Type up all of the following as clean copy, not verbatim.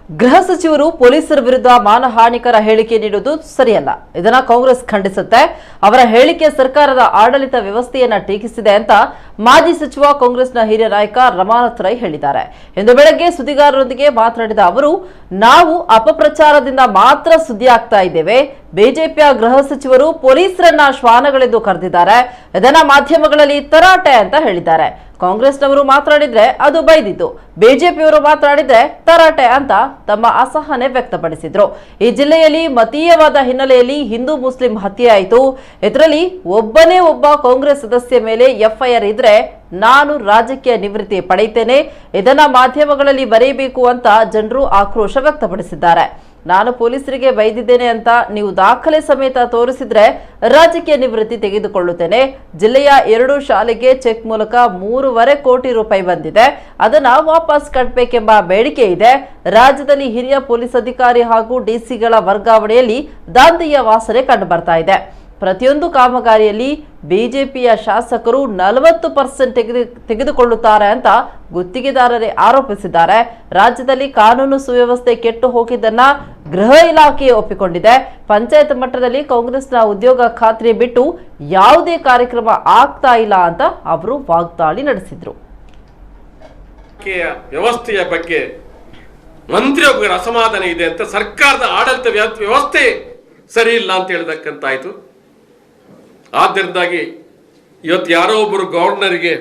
ಗೃಹ ಸಚಿವರು ಪೊಲೀಸರ ವಿರುದ್ಧ ಮಾನಹಾನಿಕರ ಹೇಳಿಕೆ ನೀಡುವುದು ಸರಿಯಲ್ಲ. ಇದನ್ನ ಕಾಂಗ್ರೆಸ್ ಖಂಡಿಸುತ್ತೆ. ಅವರ ಹೇಳಿಕೆ ಸರ್ಕಾರದ ಆಡಳಿತ ವ್ಯವಸ್ಥೆಯನ್ನ ಟೀಕಿಸಿದೆ ಅಂತ ಮಾಜಿ ಸಚಿವ ಕಾಂಗ್ರೆಸ್ನ ಹಿರಿಯ ನಾಯಕ ರಮಾನಾಥ್ ರೈ ಹೇಳಿದ್ದಾರೆ. ಇಂದು ಬೆಳಗ್ಗೆ ಸುದ್ದಿಗಾರರೊಂದಿಗೆ ಮಾತನಾಡಿದ ಅವರು, ನಾವು ಅಪಪ್ರಚಾರದಿಂದ ಮಾತ್ರ ಸುದ್ದಿ ಆಗ್ತಾ ಇದ್ದೇವೆ. ಬಿಜೆಪಿಯ ಗೃಹ ಸಚಿವರು ಪೊಲೀಸರನ್ನ ಶ್ವಾನಗಳೆಂದು ಕರೆದಿದ್ದಾರೆ. ಇದನ್ನ ಮಾಧ್ಯಮಗಳಲ್ಲಿ ತರಾಟೆ ಅಂತ ಹೇಳಿದ್ದಾರೆ. ಕಾಂಗ್ರೆಸ್ನವರು ಮಾತನಾಡಿದ್ರೆ ಅದು ಬೈದಿದ್ದು, ಬಿಜೆಪಿಯವರು ಮಾತನಾಡಿದ್ರೆ ತರಾಟೆ ಅಂತ ತಮ್ಮ ಅಸಹನೆ ವ್ಯಕ್ತಪಡಿಸಿದ್ರು. ಈ ಜಿಲ್ಲೆಯಲ್ಲಿ ಮತೀಯವಾದ ಹಿನ್ನೆಲೆಯಲ್ಲಿ ಹಿಂದೂ ಮುಸ್ಲಿಂ ಹತ್ಯೆಯಾಯಿತು. ಇದರಲ್ಲಿ ಒಬ್ಬನೇ ಒಬ್ಬ ಕಾಂಗ್ರೆಸ್ ಸದಸ್ಯ ಮೇಲೆ ಎಫ್ಐಆರ್ ಇದ್ರೆ ನಾನು ರಾಜಕೀಯ ನಿವೃತ್ತಿ ಪಡೆಯುತ್ತೇನೆ. ಇದನ್ನ ಮಾಧ್ಯಮಗಳಲ್ಲಿ ಬರೆಯಬೇಕು ಅಂತ ಜನರು ಆಕ್ರೋಶ ವ್ಯಕ್ತಪಡಿಸಿದ್ದಾರೆ. ನಾನು ಪೊಲೀಸರಿಗೆ ಬೈದಿದ್ದೇನೆ ಅಂತ ನೀವು ದಾಖಲೆ ಸಮೇತ ತೋರಿಸಿದ್ರೆ ರಾಜಕೀಯ ನಿವೃತ್ತಿ ತೆಗೆದುಕೊಳ್ಳುತ್ತೇನೆ. ಜಿಲ್ಲೆಯ 2 ಶಾಲೆಗೆ ಚೆಕ್ ಮೂಲಕ 3.5 ಕೋಟಿ ರೂಪಾಯಿ ಬಂದಿದೆ. ಅದನ್ನ ವಾಪಸ್ ಕಟ್ಟಬೇಕೆಂಬ ಬೇಡಿಕೆ ಇದೆ. ರಾಜ್ಯದಲ್ಲಿ ಹಿರಿಯ ಪೊಲೀಸ್ ಅಧಿಕಾರಿ ಹಾಗೂ ಡಿಸಿಗಳ ವರ್ಗಾವಣೆಯಲ್ಲಿ ದಾಂಧಲೆಯ ವಾಸನೆ ಕಂಡು ಬರ್ತಾ ಇದೆ. ಪ್ರತಿಯೊಂದು ಕಾಮಗಾರಿಯಲ್ಲಿ ಬಿಜೆಪಿಯ ಶಾಸಕರು 40% ತೆಗೆದುಕೊಳ್ಳುತ್ತಾರೆ ಅಂತ ಗುತ್ತಿಗೆದಾರರೇ ಆರೋಪಿಸಿದ್ದಾರೆ. ರಾಜ್ಯದಲ್ಲಿ ಕಾನೂನು ಸುವ್ಯವಸ್ಥೆ ಕೆಟ್ಟು ಹೋಗಿದ್ದನ್ನ ಗೃಹ ಇಲಾಖೆ ಒಪ್ಪಿಕೊಂಡಿದೆ. ಪಂಚಾಯತ್ ಮಟ್ಟದಲ್ಲಿ ಕಾಂಗ್ರೆಸ್ನ ಉದ್ಯೋಗ ಖಾತ್ರಿ ಬಿಟ್ಟು ಯಾವುದೇ ಕಾರ್ಯಕ್ರಮ ಆಗ್ತಾ ಇಲ್ಲ ಅಂತ ಅವರು ವಾಗ್ದಾಳಿ ನಡೆಸಿದ್ರು. ವ್ಯವಸ್ಥೆಯ ಬಗ್ಗೆ ಮಂತ್ರಿಯೊಬ್ಬರ ಅಸಮಾಧಾನ ಇದೆ ಅಂತ ಸರ್ಕಾರದ ಆಡಳಿತ ವ್ಯವಸ್ಥೆ ಸರಿ ಇಲ್ಲ ಅಂತ ಹೇಳತಕ್ಕಂತಾಯ್ತು. ಆದ್ದರಿಂದಾಗಿ ಇವತ್ತು ಯಾರೋ ಒಬ್ಬರು ಗವರ್ನರಿಗೆ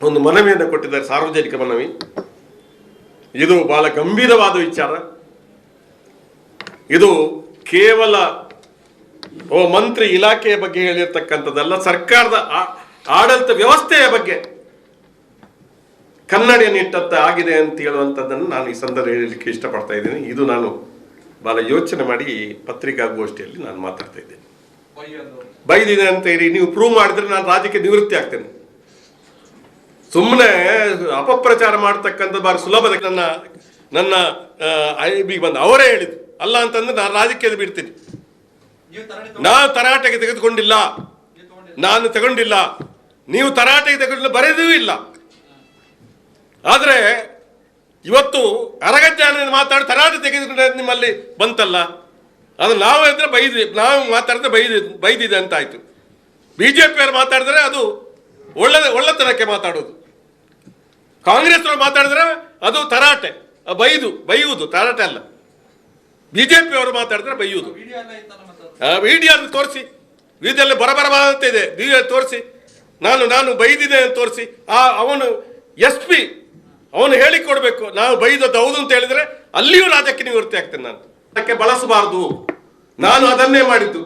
ಒಂದು ಮನವಿಯನ್ನು ಕೊಟ್ಟಿದ್ದಾರೆ, ಸಾರ್ವಜನಿಕ ಮನವಿ. ಇದು ಬಹಳ ಗಂಭೀರವಾದ ವಿಚಾರ. ಇದು ಕೇವಲ ಮಂತ್ರಿ ಇಲಾಖೆಯ ಬಗ್ಗೆ ಹೇಳಿರ್ತಕ್ಕಂಥದ್ದಲ್ಲ, ಸರ್ಕಾರದ ಆಡಳಿತ ವ್ಯವಸ್ಥೆಯ ಬಗ್ಗೆ ಕನ್ನಡಿಯನ್ನು ಇಟ್ಟಂತ ಆಗಿದೆ ಅಂತ ಹೇಳುವಂಥದ್ದನ್ನು ನಾನು ಈ ಸಂದರ್ಭ ಹೇಳಲಿಕ್ಕೆ ಇಷ್ಟಪಡ್ತಾ ಇದ್ದೀನಿ. ಇದು ನಾನು ಬಹಳ ಯೋಚನೆ ಮಾಡಿ ಪತ್ರಿಕಾಗೋಷ್ಠಿಯಲ್ಲಿ ನಾನು ಮಾತಾಡ್ತಾ ಇದ್ದೇನೆ. ಬೈದಿದೆ ಅಂತ ಹೇಳಿ ನೀವು ಪ್ರೂವ್ ಮಾಡಿದ್ರೆ ನಾನು ರಾಜಕೀಯ ನಿವೃತ್ತಿ ಆಗ್ತೇನೆ. ಸುಮ್ಮನೆ ಅಪಪ್ರಚಾರ ಮಾಡತಕ್ಕಂಥ ಬಾರಿ ಸುಲಭದ ನನ್ನ ಐಬಿಗೆ ಬಂದು ಅವರೇ ಹೇಳಿದ್ರು. ಅಲ್ಲ ಅಂತಂದ್ರೆ ನಾನು ರಾಜಕೀಯದ ಬಿಡ್ತೀನಿ. ನಾನು ತರಾಟೆಗೆ ತೆಗೆದುಕೊಂಡಿಲ್ಲ, ನಾನು ತಗೊಂಡಿಲ್ಲ, ನೀವು ತರಾಟೆಗೆ ತೆಗೆದುಕೊಂಡಿಲ್ಲ, ಬರೆದೂ ಇಲ್ಲ. ಆದರೆ ಇವತ್ತು ಅರಗಜ್ಜಾನ ಮಾತಾಡಿ ತರಾಟೆ ತೆಗೆದುಕೊಂಡ್ರೆ ನಿಮ್ಮಲ್ಲಿ ಬಂತಲ್ಲ, ಅದು ನಾವು ಇದ್ರೆ ನಾವು ಮಾತಾಡಿದ್ರೆ ಬೈದಿದೆ ಅಂತ ಆಯ್ತು. ಬಿಜೆಪಿಯವರು ಮಾತಾಡಿದ್ರೆ ಅದು ಒಳ್ಳೆತನಕ್ಕೆ ಮಾತಾಡೋದು, ಕಾಂಗ್ರೆಸ್ನವರು ಮಾತಾಡಿದ್ರೆ ಅದು ತರಾಟೆ, ಬೈಯುವುದು ತರಾಟೆ ಅಲ್ಲ. ಬಿಜೆಪಿಯವರು ಮಾತಾಡಿದ್ರೆ ಬೈಯುವುದು. ವಿಡಿಯೋ ತೋರಿಸಿ, ವಿಡಿಯೋದಲ್ಲಿ ಬರಬರ ಅಂತ ಇದೆ, ವಿಡಿಯೋ ತೋರಿಸಿ, ನಾನು ಬೈದಿದೆ ಅಂತ ತೋರಿಸಿ. ಅವನು SP ಅವನು ಹೇಳಿಕೊಡ್ಬೇಕು, ನಾವು ಬೈದದ್ದು ಹೌದು ಅಂತ ಹೇಳಿದ್ರೆ ಅಲ್ಲಿಯೂ ರಾಜಕೀಯ ನಿವೃತ್ತಿ ಆಗ್ತೇನೆ. ನಾನು ಅದಕ್ಕೆ ಬಳಸಬಾರದು. ನಾನು ಅದನ್ನೇ ಮಾಡಿದ್ದು.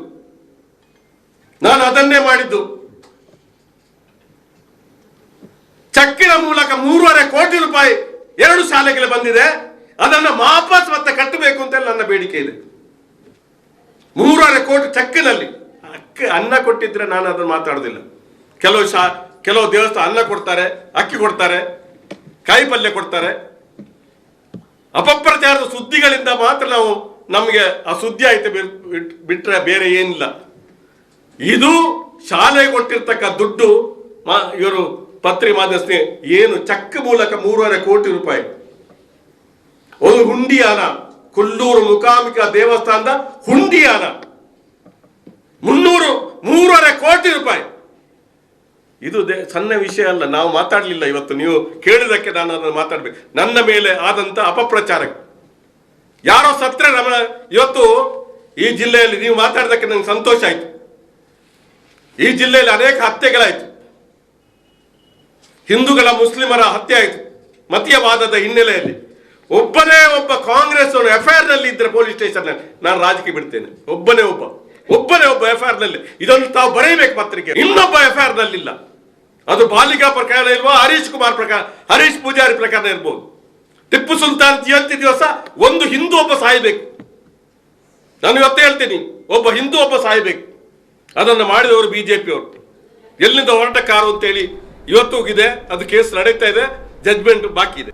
ಚೆಕ್ಕಿನ ಮೂಲಕ 3.5 ಕೋಟಿ ರೂಪಾಯಿ 2 ಶಾಲೆಗೆ ಬಂದಿದೆ. ಅದನ್ನು ವಾಪಸ್ ಮತ್ತೆ ಕಟ್ಟಬೇಕು ಅಂತ ನನ್ನ ಬೇಡಿಕೆ ಇದೆ. 3.5 ಕೋಟಿ ಚೆಕ್ಕಿನಲ್ಲಿ ಅನ್ನ ಕೊಟ್ಟಿದ್ರೆ ನಾನು ಅದನ್ನು ಮಾತಾಡೋದಿಲ್ಲ. ಕೆಲವು ದೇವಸ್ಥಾನ ಅನ್ನ ಕೊಡ್ತಾರೆ, ಅಕ್ಕಿ ಕೊಡ್ತಾರೆ, ಕಾಯಿ ಪಲ್ಯ ಕೊಡ್ತಾರೆ. ಅಪಪ್ರಚಾರದ ಸುದ್ದಿಗಳಿಂದ ಮಾತ್ರ ನಮಗೆ ಆ ಸುದ್ದಿ ಆಯ್ತು ಬಿಟ್ರೆ ಬೇರೆ ಏನಿಲ್ಲ. ಇದು ಶಾಲೆಗೆ ಕೊಟ್ಟಿರ್ತಕ್ಕ ದುಡ್ಡು ಇವರು ಮಾಧ್ಯಮ ಏನು ಚೆಕ್ ಮೂಲಕ 3.5 ಕೋಟಿ ರೂಪಾಯಿ ಒಂದು ಹುಂಡಿಯಾನ, ಕೊಲ್ಲೂರು ಮೂಕಾಂಬಿಕಾ ದೇವಸ್ಥಾನದ ಹುಂಡಿಯಾನ 3.5 ಕೋಟಿ ರೂಪಾಯಿ. ಇದು ಸಣ್ಣ ವಿಷಯ ಅಲ್ಲ. ನಾವು ಮಾತಾಡಲಿಲ್ಲ. ಇವತ್ತು ನೀವು ಕೇಳಿದಕ್ಕೆ ನಾನು ಅದನ್ನು ಮಾತಾಡ್ಬೇಕು. ನನ್ನ ಮೇಲೆ ಆದಂತ ಅಪಪ್ರಚಾರಕ್ಕೆ ಯಾರೋ ಸತ್ರೆ ಇವತ್ತು ಈ ಜಿಲ್ಲೆಯಲ್ಲಿ ನೀವು ಮಾತಾಡಿದಕ್ಕೆ ನಂಗೆ ಸಂತೋಷ ಆಯ್ತು. ಈ ಜಿಲ್ಲೆಯಲ್ಲಿ ಅನೇಕ ಹತ್ಯೆಗಳಾಯ್ತು, ಹಿಂದೂಗಳ ಮುಸ್ಲಿಮರ ಹತ್ಯೆ ಆಯ್ತು ಮತೀಯವಾದದ ಹಿನ್ನೆಲೆಯಲ್ಲಿ. ಒಬ್ಬನೇ ಒಬ್ಬ ಕಾಂಗ್ರೆಸ್ FIR ನಲ್ಲಿ ಇದ್ರೆ ಪೊಲೀಸ್ ಸ್ಟೇಷನ್ ನಾನು ರಾಜಕೀಯ ಬಿಡ್ತೇನೆ. ಒಬ್ಬನೇ ಒಬ್ಬ FIR ನಲ್ಲಿ. ಇದನ್ನು ತಾವು ಬರೆಯಬೇಕು ಪತ್ರಿಕೆ. ಇನ್ನೊಬ್ಬ FIR ನಲ್ಲಿಲ್ಲ. ಅದು ಬಾಲಿಕಾ ಪ್ರಕರಣ ಇಲ್ವೋ, ಹರೀಶ್ ಪೂಜಾರಿ ಪ್ರಕರಣ ಇರ್ಬೋದು. ಟಿಪ್ಪು ಸುಲ್ತಾನ್ ಜಯಂತಿ ದಿವಸ ಒಂದು ಹಿಂದೂ ಒಬ್ಬ ಸಾಯ್ಬೇಕು. ನಾನು ಇವತ್ತು ಹೇಳ್ತೀನಿ, ಒಬ್ಬ ಹಿಂದೂ ಒಬ್ಬ ಸಾಯ್ಬೇಕು. ಅದನ್ನು ಮಾಡಿದವರು ಬಿಜೆಪಿಯವರು. ಎಲ್ಲಿಂದ ಹೊರಟ ಕಾರು ಅಂತೇಳಿ ಇವತ್ತು ಹೋಗಿದೆ. ಅದು ಕೇಸ್ ನಡೀತಾ ಇದೆ, ಜಡ್ಜ್ಮೆಂಟ್ ಬಾಕಿ ಇದೆ.